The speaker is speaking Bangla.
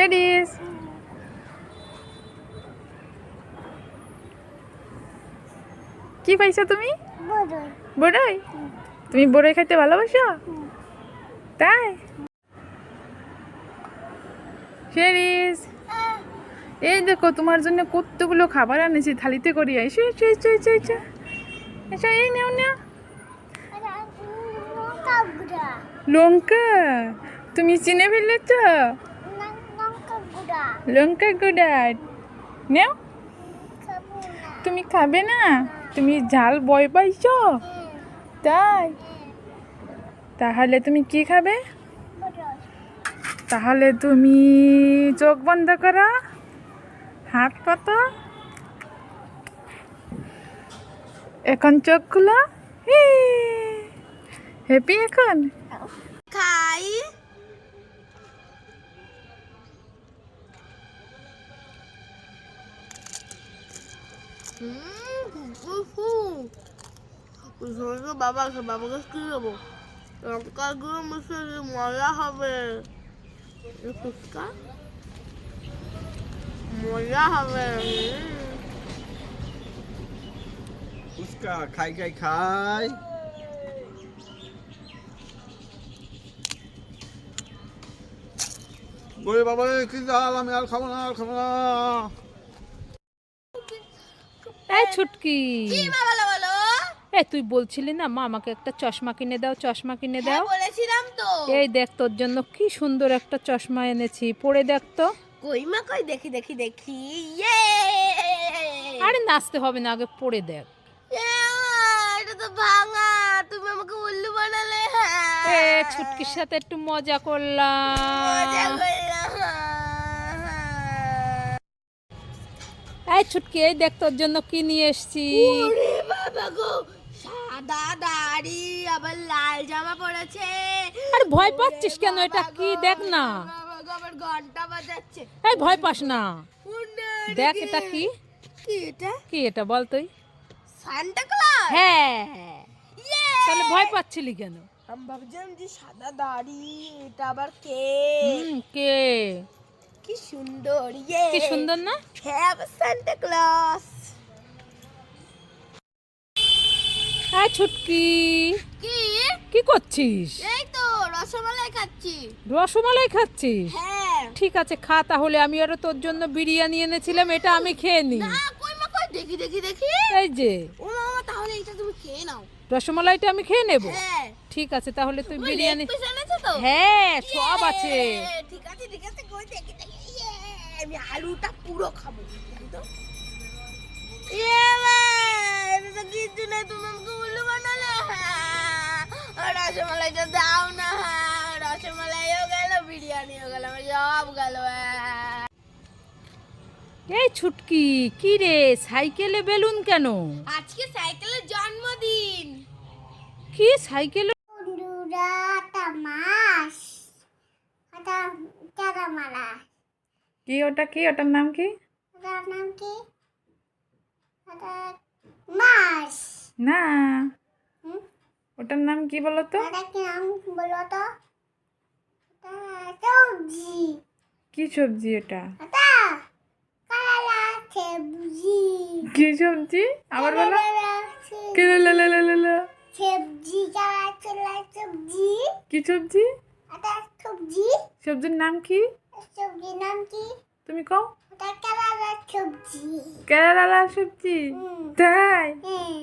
শেরিস কি পাইছো তুমি? বড়ই। তুমি বড়ই খাইতে ভালোবাসো? তাই? শেরিস এই দেখো তোমার জন্য কতগুলো খাবার আনেছি থালিতে করিয়া। এসো এসো এসো এসো এসো এসো, এই নাও নাও। লঙ্কা তুমি চিনে ফেলেছ? লঙ্কা গুঁড়া নাও। তুমি খাবে না? তুমি ঝাল ভয় পাইছো? তাই? তাহলে তুমি কি খাবে? তাহলে তুমি চোখ বন্ধ করো, হাত পাতো, এখন চোখ খুলো। হ্যাপি এখন খাই। বাবাকে কি দেবো? লঙ্কা গুঁড়ো মিশিয়ে মজা হবে। ফুচকা মজা হবে। ফুচকা খাই খাই খাই। বলে বাবা কি জাল, আমি আর খাবো না, আর খাবো না। এই ছুটকি, কি বলো বলো? তুই বলছিলি না মা আমাকে একটা চশমা কিনে দাও, চশমা কিনে দাও। বলেছিলাম তো। এই দেখ তোর জন্য কি সুন্দর একটা চশমা এনেছি, পরে দেখ তো। কই মা কই, দেখি দেখি দেখি। ইয়ে আরে নাচতে হবে না, আগে পরে দেখ। এটা তো ভাঙা, তুমি আমাকে উল্লু বানালে। ছুটকির সাথে একটু মজা করলাম। এই ছুটকি, এই দেখ তোর জন্য কি নিয়ে এসেছি। ওরে বাবা গো, সাদা দাড়ি আবার লাল জামা পরেছে। আরে ভয় পাচ্ছিস কেন? এটা কি দেখ না। আবার ঘন্টা বাজাচ্ছে। এই ভয় পাস না, দেখ এটা কি। কি এটা? কি এটা বল তুই? Santa Claus. হ্যাঁ, তাহলে ভয় পাচ্ছিলি কেন? আমি ভাবছিলাম যে সাদা দাড়ি, এটা আবার কে? কে? কি সুন্দর। ইয়ে কি সুন্দর না? হ্যাঁ, সান্টা ক্লজ। এই ছুটকি, কি কি করছিস? এই তো রসমালাই খাচ্ছি। রসমালাই খাচ্ছিস? হ্যাঁ। ঠিক আছে খা তাহলে। আমি আরো তোর জন্য বিরিয়ানি এনেছিলাম, এটা আমি খেয়ে নি। না কই মা কই, দেখি দেখি দেখি। এই যে ও মামা, তাহলে এটা তুমি খেয়ে নাও। রসমালাইটা আমি খেয়ে নেব। হ্যাঁ। ঠিক আছে তাহলে তুই বিরিয়ানি। লেগ পিস এনেছো তো? হ্যাঁ সব আছে। ঠিক আছে ঠিক আছে, কই দেখি দেখি। ইয়ে, আমি আলুটা পুরো খাবো। দেখি তো। ইয়ে মা, এটা তো কিছু না, তুমি আমাকে উল্লু বানালে। রসমালাইটা দাও না। রসমালাইও গেল, বিরিয়ানিও গেল, আমার সব গেল। এই ছুটকি, কি রে সাইকেলে বেলুন কেন? আজকে সাইকেলের জন্মদিন। কি সাইকেলে? বন্ধুরা তামাশ, এটা চারামালা। কি ওটা? কি ওটার নাম কি? ওটার নাম কি? ওটা মাছ না, ওটার নাম কি বলো তো? ওটা কি নাম বলো তো? ওটা সবজি। কি সবজি এটা? ওটা কালা সবজি। কি সবজি আবার বলো? সবজি, কালা সবজি। কি সবজি? ওটা সবজি। সবজির নাম কি? সবজির নাম কি? তুমি কও। ওটা কালা সবজি। কেরালা সবজি। তাই? হ্যাঁ।